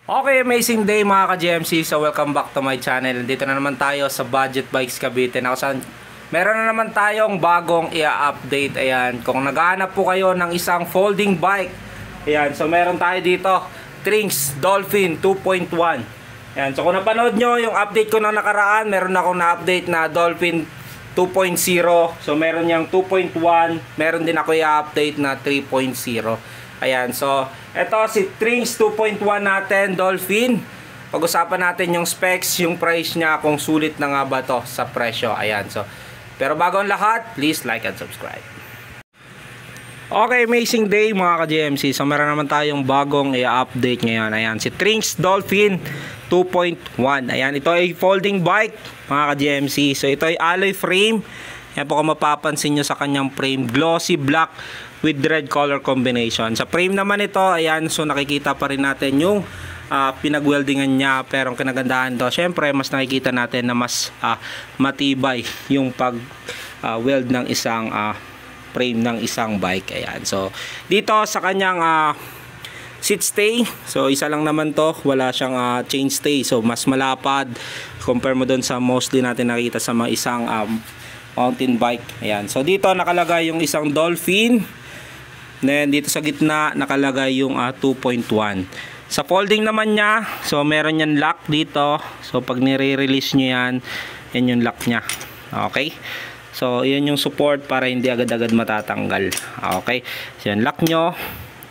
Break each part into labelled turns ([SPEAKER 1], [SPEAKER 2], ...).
[SPEAKER 1] Okay, amazing day mga ka-GMC. So welcome back to my channel. Dito na naman tayo sa Budget Bikes Cavite. Meron na naman tayong bagong i-update. Ayan, kung naghahanap po kayo ng isang folding bike, ayan, so meron tayo dito, Trinx Dolphin 2.1. Ayan, so kung napanood nyo yung update ko na nakaraan, meron akong na-update na Dolphin 2.0. So meron yung 2.1, meron din ako i-update na 3.0. Ayan, so ito si Trinx 2.1 natin, Dolphin. Pag-usapan natin yung specs, yung price niya, kung sulit na nga ba to sa presyo. Ayan, so pero bago ang lahat, please like and subscribe. Okay, amazing day mga ka-GMC. So meron naman tayong bagong i-update ngayon. Ayan, si Trinx Dolphin 2.1. Ayan, ito ay folding bike mga ka-GMC. So ito ay alloy frame. Ayan po kung mapapansin nyo sa kanyang frame, glossy black with red color combination. Sa frame naman ito, ayan, so nakikita pa rin natin yung pinag-weldingan niya, pero ang kinagandahan to, syempre mas nakikita natin na mas matibay yung pag-weld ng isang frame ng isang bike. Ayan, so dito sa kanyang seat stay, so isa lang naman to, wala siyang chain stay, so mas malapad compare mo doon sa mostly natin nakita sa mga isang mountain bike. Ayan, so dito nakalagay yung isang Dolphin. Then dito sa gitna nakalagay yung 2.1. Sa folding naman niya, so meron yan lock dito. So pag nire-release nyo yan, yan yung lock niya. Okay? So yan yung support para hindi agad-agad matatanggal. Okay? So yan, lock nyo.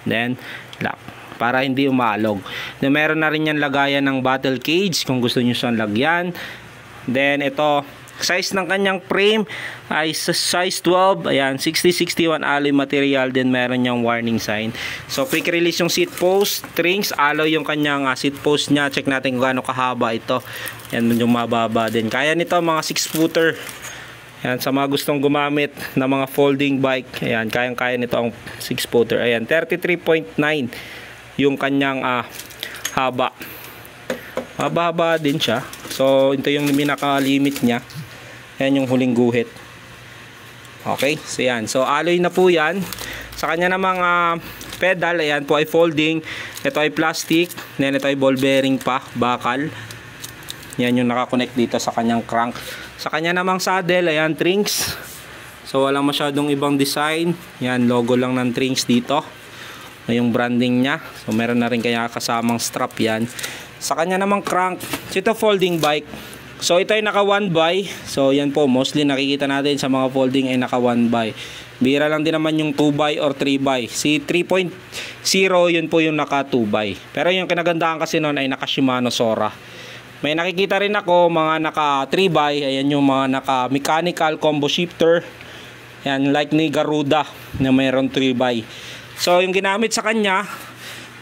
[SPEAKER 1] Then lock. Para hindi umaalog. Then meron na rin yan lagayan ng battle cage kung gusto nyo siyang lagyan. Then ito, size ng kanyang frame ay size 12. Ayan, 6061 alloy material. Then meron niyang warning sign. So quick release yung seat post. Trinx alloy yung kanyang seat post niya. Check natin kung gaano kahaba ito. Yan yung mababa din. Kaya nito mga 6 footer. Ayan, sa mga gustong gumamit ng mga folding bike, ayan, kayang-kaya nito ang 6 footer. Ayan, 33.9 yung kanyang haba. Mababa din siya. So ito yung pinaka-limit niya. Ayan yung huling guhit. Okay, so yan. So alloy na po yan. Sa kanya namang pedal, ayan po ay folding. Ito ay plastic. Then ito ay ball bearing pa, bakal. Yan yung nakakonect dito sa kanyang crank. Sa kanya namang saddle, ayan, Trinx. So walang masyadong ibang design. Yan, logo lang ng Trinx dito. Yung branding niya. So meron na rin kaya kasamang strap yan. Sa kanya namang crank, ito folding bike. So ito ay naka 1x. So yan po, mostly nakikita natin sa mga folding ay naka 1x. Bira lang din naman yung 2x or 3x. Si 3.0 yun po yung naka 2x. Pero yung kinagandahan kasi noon ay naka Shimano Sora. May nakikita rin ako mga naka 3x. Ayan yung mga naka mechanical combo shifter. Yan, like ni Garuda na mayroon 3x. So yung ginamit sa kanya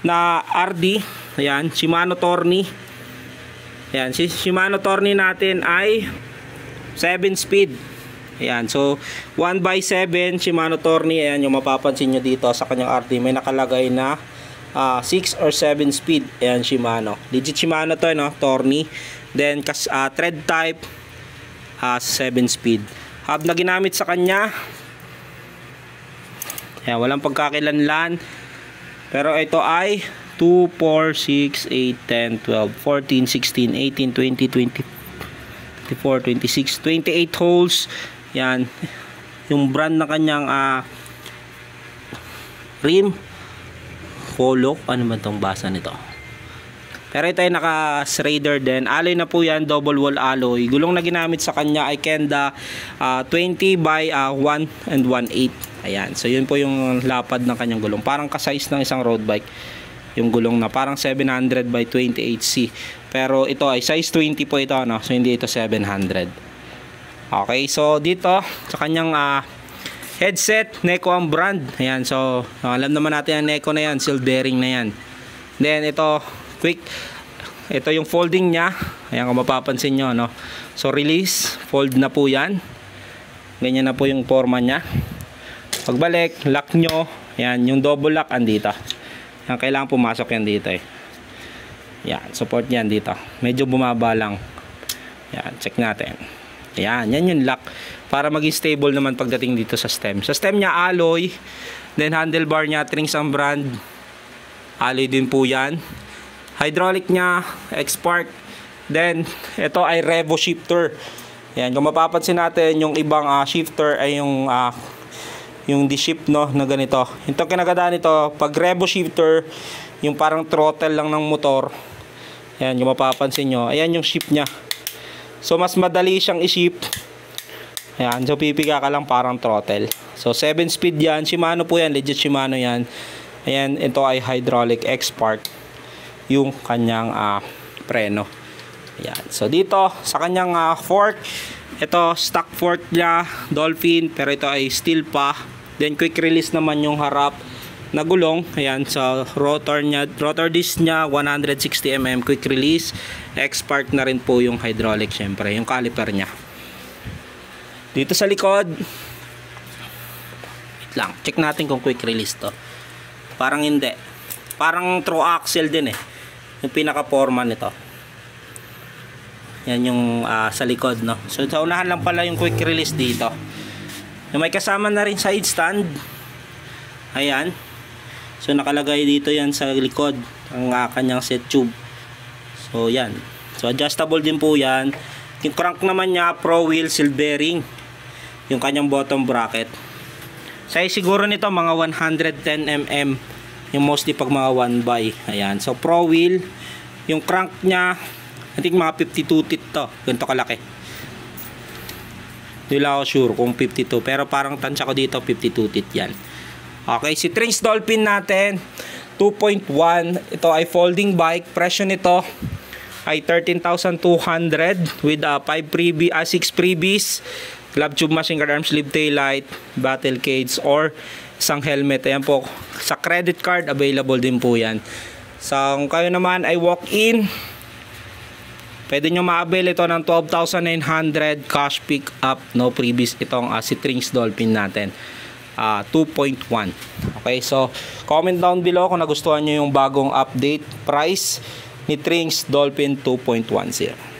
[SPEAKER 1] na RD, ayan, Shimano Tourney. Ayan, si Shimano Tourney natin ay 7 speed. Ayan, so 1x7 Shimano Tourney. Ayan yung mapapansin nyo dito sa kanyang RD. May nakalagay na 6 or 7 speed. Ayan, Shimano. Legit Shimano to, no? Tourney. Then, thread type 7 speed. Hub na ginamit sa kanya. Ayan, walang pagkakilanlan. Pero ito ay 2, 4, 6, 8, 10, 12, 14, 16, 18, 20, 20, 24, 26, 28 holes. Yan. Yung brand na kanyang rim. Polo. Ano ba itong basa nito? Pero ito ay naka-Schrader din. Alloy na po yan. Double wall alloy. Gulong na ginamit sa kanya ay Kenda 20 by 1 and 1/8. Ayan. So yun po yung lapad ng kanyang gulong. Parang ka-size ng isang road bike. Yung gulong na parang 700 by 28C. Pero ito ay size 20 po ito, no? So hindi ito 700. Okay, so dito sa kanyang headset, Neko ang brand. Ayan, so alam naman natin ang Neko na yan, seal bearing na yan. Then ito, ito yung folding niya. Ayan, kung mapapansin nyo, no? So release, fold na po yan. Ganyan na po yung forma niya. Pagbalik, lock nyo. Ayan, yung double lock andito. Yan, kailangan pumasok yan dito eh. Yan, support yan dito. Medyo bumaba lang. Yan, check natin. Yan, yan yung lock. Para maging stable naman pagdating dito sa stem. Sa stem niya, alloy. Then handlebar niya, Trinx ang brand. Alloy din po yan. hydraulic nya, X-Spark. Then, ito ay Revo shifter. Yan, kung mapapansin natin, yung ibang shifter ay yung D-shift, no, na ganito. Itong kinagandaan nito, pag Revo shifter, yung parang throttle lang ng motor. Yan, kung mapapansin nyo, ayan yung shift nya. So, mas madali siyang i-shift. Ayan, so pipiga ka lang parang throttle. So, 7 speed yan. Shimano po yan, legit Shimano yan. Ayan, ito ay hydraulic X-Spark. Yung kanyang preno. Ayan. So dito sa kanyang fork, ito stock fork niya, Dolphin, pero ito ay steel pa. Then quick release naman yung harap na gulong. Ayan, sa rotor niya, rotor disc niya 160 mm quick release. X-Spark na rin po yung hydraulic, syempre, yung caliper niya. Dito sa likod, wait lang, check natin kung quick release to. Parang hindi. Parang through axle din eh. Yung pinaka-forma nito. Yan yung sa likod, no. So sa unahan lang pala yung quick release dito. Yung may kasama na rin side stand. Ayan. So nakalagay dito yan sa likod ang kanyang set tube. So yan. So adjustable din po yan. Yung crank naman niya Pro Wheel Seal Bearing. Yung kanyang bottom bracket. Size siguro nito mga 110 mm. Yung mostly pag mga 1x. Ayan. So Pro Wheel. Yung crank niya, I think mga 52 teeth to. Ganito kalaki. Hindi lang ako sure kung 52. Pero parang tansya ko dito 52 teeth yan. Okay, si Trinx Dolphin natin 2.1. Ito ay folding bike. Presyo nito ay 13,200 with 6 freebies. Glove tube, machine guard, arm sleeve, tail light, battle cage, or isang helmet. Ayan po. Sa credit card, available din po yan. So, kung kayo naman ay walk-in, pwede nyo ma-avail ito ng 12,900 cash pick up, no previous. Itong si Trinx Dolphin natin 2.1. Okay, so comment down below kung nagustuhan nyo yung bagong update price ni Trinx Dolphin 2.10.